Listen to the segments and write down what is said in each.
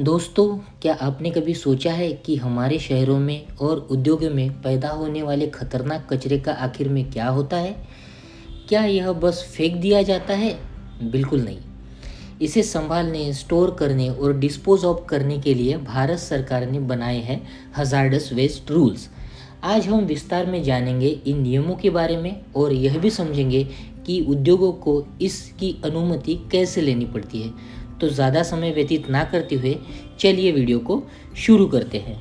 दोस्तों, क्या आपने कभी सोचा है कि हमारे शहरों में और उद्योगों में पैदा होने वाले खतरनाक कचरे का आखिर में क्या होता है? क्या यह बस फेंक दिया जाता है? बिल्कुल नहीं। इसे संभालने, स्टोर करने और डिस्पोज ऑफ करने के लिए भारत सरकार ने बनाए हैं हजार्डस वेस्ट रूल्स। आज हम विस्तार में जानेंगे इन नियमों के बारे में और यह भी समझेंगे कि उद्योगों को इसकी अनुमति कैसे लेनी पड़ती है। तो ज़्यादा समय व्यतीत ना करते हुए चलिए वीडियो को शुरू करते हैं।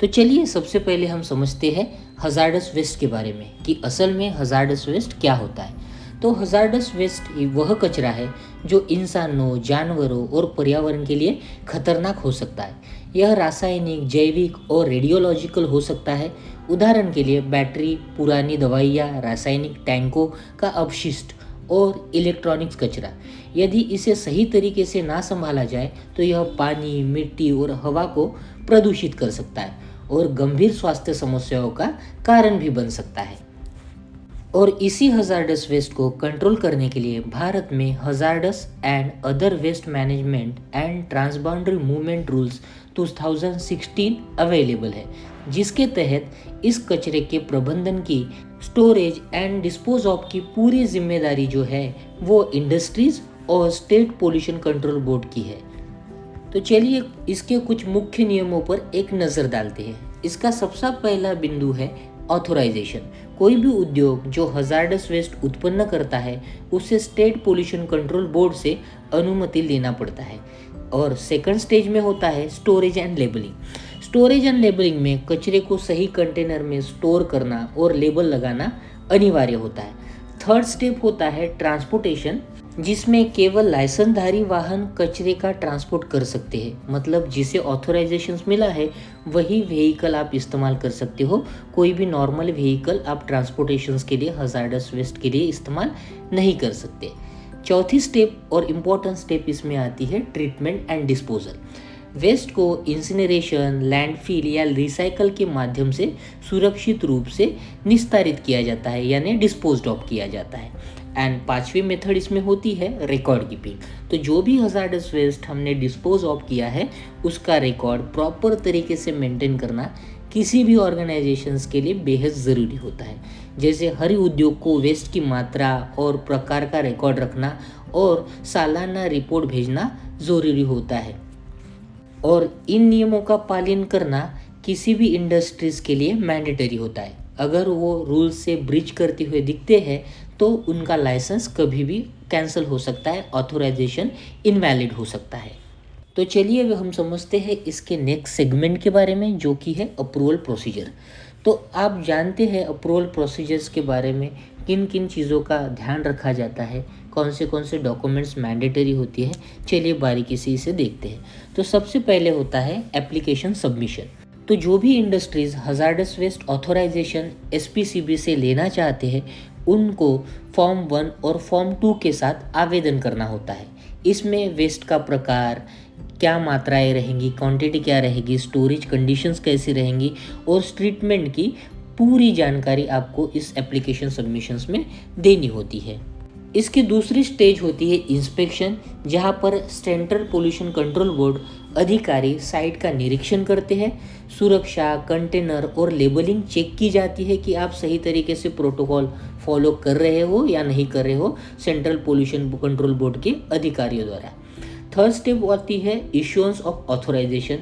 तो चलिए सबसे पहले हम समझते हैं हजार्डस वेस्ट के बारे में कि असल में हजार्डस वेस्ट क्या होता है। तो हजार्डस वेस्ट वह कचरा है जो इंसानों, जानवरों और पर्यावरण के लिए खतरनाक हो सकता है। यह रासायनिक, जैविक और रेडियोलॉजिकल हो सकता है। उदाहरण के लिए बैटरी, पुरानी दवाइयाँ, रासायनिक टैंकों का अपशिष्ट और इलेक्ट्रॉनिक्स कचरा। यदि इसे सही तरीके से ना संभाला जाए तो यह पानी, मिट्टी और हवा को प्रदूषित कर सकता है और गंभीर स्वास्थ्य समस्याओं का कारण भी बन सकता है। और इसी हजार्डस वेस्ट को कंट्रोल करने के लिए भारत में hazardous and other waste management and transboundary movement rules 2016 available है, जिसके तहत इस कचरे के प्रबंधन की, स्टोरेज एंड डिस्पोज ऑफ की पूरी जिम्मेदारी जो है वो इंडस्ट्रीज और स्टेट पोल्यूशन कंट्रोल बोर्ड की है। तो चलिए इसके कुछ मुख्य नियमों पर एक नज़र डालते हैं। इसका सबसे पहला बिंदु है ऑथोराइजेशन। कोई भी उद्योग जो हजार्डस वेस्ट उत्पन्न करता है उसे स्टेट पोल्यूशन कंट्रोल बोर्ड से अनुमति लेना पड़ता है। और सेकंड स्टेज में होता है storage and labelling. Storage and labelling में कचरे को सही कंटेनर में स्टोर करना और लेबल लगाना अनिवार्य होता है। थर्ड स्टेप होता है ट्रांसपोर्टेशन, जिसमें केवल लाइसेंसधारी वाहन कचरे का ट्रांसपोर्ट कर सकते हैं। मतलब जिसे ऑथोराइजेशन मिला है वही व्हीकल आप इस्तेमाल कर सकते हो। कोई भी नॉर्मल व्हीकल आप ट्रांसपोर्टेशन के लिए, हजार्डस वेस्ट के लिए इस्तेमाल नहीं कर सकते। चौथी स्टेप और इम्पोर्टेंट स्टेप इसमें आती है ट्रीटमेंट एंड डिस्पोजल। वेस्ट को इंसिनरेशन, लैंडफिल या रिसाइकल के माध्यम से सुरक्षित रूप से निस्तारित किया जाता है, यानी डिस्पोज्ड ऑफ किया जाता है। एंड पांचवी मेथड इसमें होती है रिकॉर्ड कीपिंग। तो जो भी हजार्डस वेस्ट हमने डिस्पोज ऑफ किया है उसका रिकॉर्ड प्रॉपर तरीके से मेंटेन करना किसी भी ऑर्गेनाइजेशंस के लिए बेहद ज़रूरी होता है। जैसे हर उद्योग को वेस्ट की मात्रा और प्रकार का रिकॉर्ड रखना और सालाना रिपोर्ट भेजना ज़रूरी होता है। और इन नियमों का पालन करना किसी भी इंडस्ट्रीज़ के लिए मैंडेटरी होता है। अगर वो रूल से ब्रीच करते हुए दिखते हैं तो उनका लाइसेंस कभी भी कैंसिल हो सकता है, ऑथोराइजेशन इनवैलिड हो सकता है। तो चलिए अब हम समझते हैं इसके नेक्स्ट सेगमेंट के बारे में, जो कि है अप्रूवल प्रोसीजर। तो आप जानते हैं अप्रूवल प्रोसीजर्स के बारे में, किन किन चीज़ों का ध्यान रखा जाता है, कौन से डॉक्यूमेंट्स मैंडेटरी होती है। चलिए बारीकी से इसे देखते हैं। तो सबसे पहले होता है एप्लीकेशन सबमिशन। तो जो भी industries hazardous waste authorisation SPCB से लेना चाहते हैं उनको फॉर्म 1 और फॉर्म 2 के साथ आवेदन करना होता है। इसमें वेस्ट का प्रकार, क्या मात्राएं रहेंगी, क्वांटिटी क्या रहेगी, स्टोरेज कंडीशंस कैसी रहेंगी और ट्रीटमेंट की पूरी जानकारी आपको इस एप्लीकेशन सबमिशंस में देनी होती है। इसकी दूसरी स्टेज होती है इंस्पेक्शन, जहां पर सेंट्रल पोल्यूशन कंट्रोल बोर्ड अधिकारी साइट का निरीक्षण करते हैं। सुरक्षा, कंटेनर और लेबलिंग चेक की जाती है कि आप सही तरीके से प्रोटोकॉल फॉलो कर रहे हो या नहीं कर रहे हो, सेंट्रल पोल्यूशन कंट्रोल बोर्ड के अधिकारियों द्वारा। थर्ड स्टेप आती है इश्यूएंस ऑफ ऑथोराइजेशन।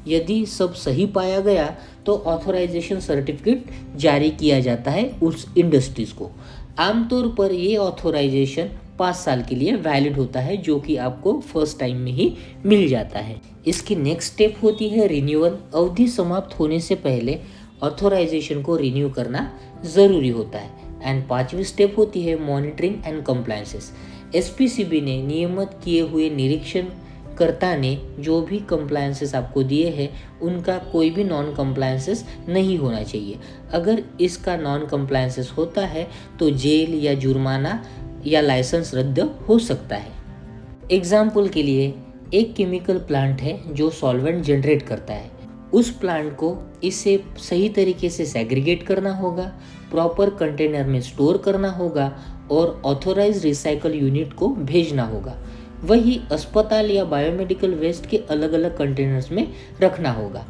यदि सब सही पाया गया तो ऑथोराइजेशन सर्टिफिकेट जारी किया जाता है उस इंडस्ट्रीज को। आमतौर पर ये ऑथोराइजेशन 5 साल के लिए वैलिड होता है, जो कि आपको फर्स्ट टाइम में ही मिल जाता है। इसकी नेक्स्ट स्टेप होती है रिन्यूअल। अवधि समाप्त होने से पहले ऑथोराइजेशन को रिन्यू करना ज़रूरी होता है। एंड पांचवी स्टेप होती है मॉनिटरिंग एंड कंप्लायंसेस। एसपीसीबी ने नियमित किए हुए निरीक्षण कर्ता ने जो भी कंप्लायंसेस आपको दिए हैं उनका कोई भी नॉन कंप्लायंसेस नहीं होना चाहिए। अगर इसका नॉन कंप्लायंसेस होता है तो जेल या जुर्माना या लाइसेंस रद्द हो सकता है। एग्जाम्पल के लिए एक केमिकल प्लांट है जो सॉल्वेंट जनरेट करता है। उस प्लांट को इसे सही तरीके से सेग्रीगेट करना होगा, प्रॉपर कंटेनर में स्टोर करना होगा और ऑथोराइज रिसाइकल यूनिट को भेजना होगा। वही अस्पताल या बायोमेडिकल वेस्ट के अलग अलग कंटेनर्स में रखना होगा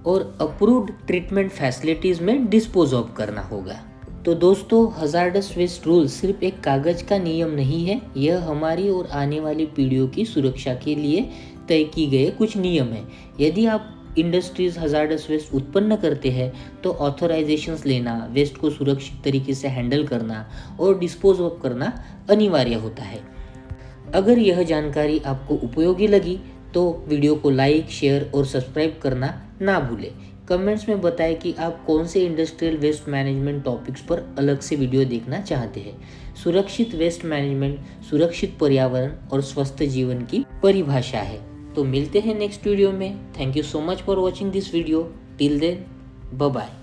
और अप्रूव्ड ट्रीटमेंट फैसिलिटीज़ में डिस्पोज ऑफ करना होगा। तो दोस्तों, हजार्डस वेस्ट रूल सिर्फ एक कागज का नियम नहीं है, यह हमारी और आने वाली पीढ़ियों की सुरक्षा के लिए तय किए गए कुछ नियम है। यदि आप इंडस्ट्रीज हजार्डस वेस्ट उत्पन्न करते हैं तो ऑथराइजेशंस लेना, वेस्ट को सुरक्षित तरीके से हैंडल करना और डिस्पोज ऑफ करना अनिवार्य होता है। अगर यह जानकारी आपको उपयोगी लगी तो वीडियो को लाइक, शेयर और सब्सक्राइब करना ना भूलें। कमेंट्स में बताएं कि आप कौन से इंडस्ट्रियल वेस्ट मैनेजमेंट टॉपिक्स पर अलग से वीडियो देखना चाहते हैं। सुरक्षित वेस्ट मैनेजमेंट सुरक्षित पर्यावरण और स्वस्थ जीवन की परिभाषा है। तो मिलते हैं नेक्स्ट वीडियो में। Thank you so much for watching this video. Till then, bye bye.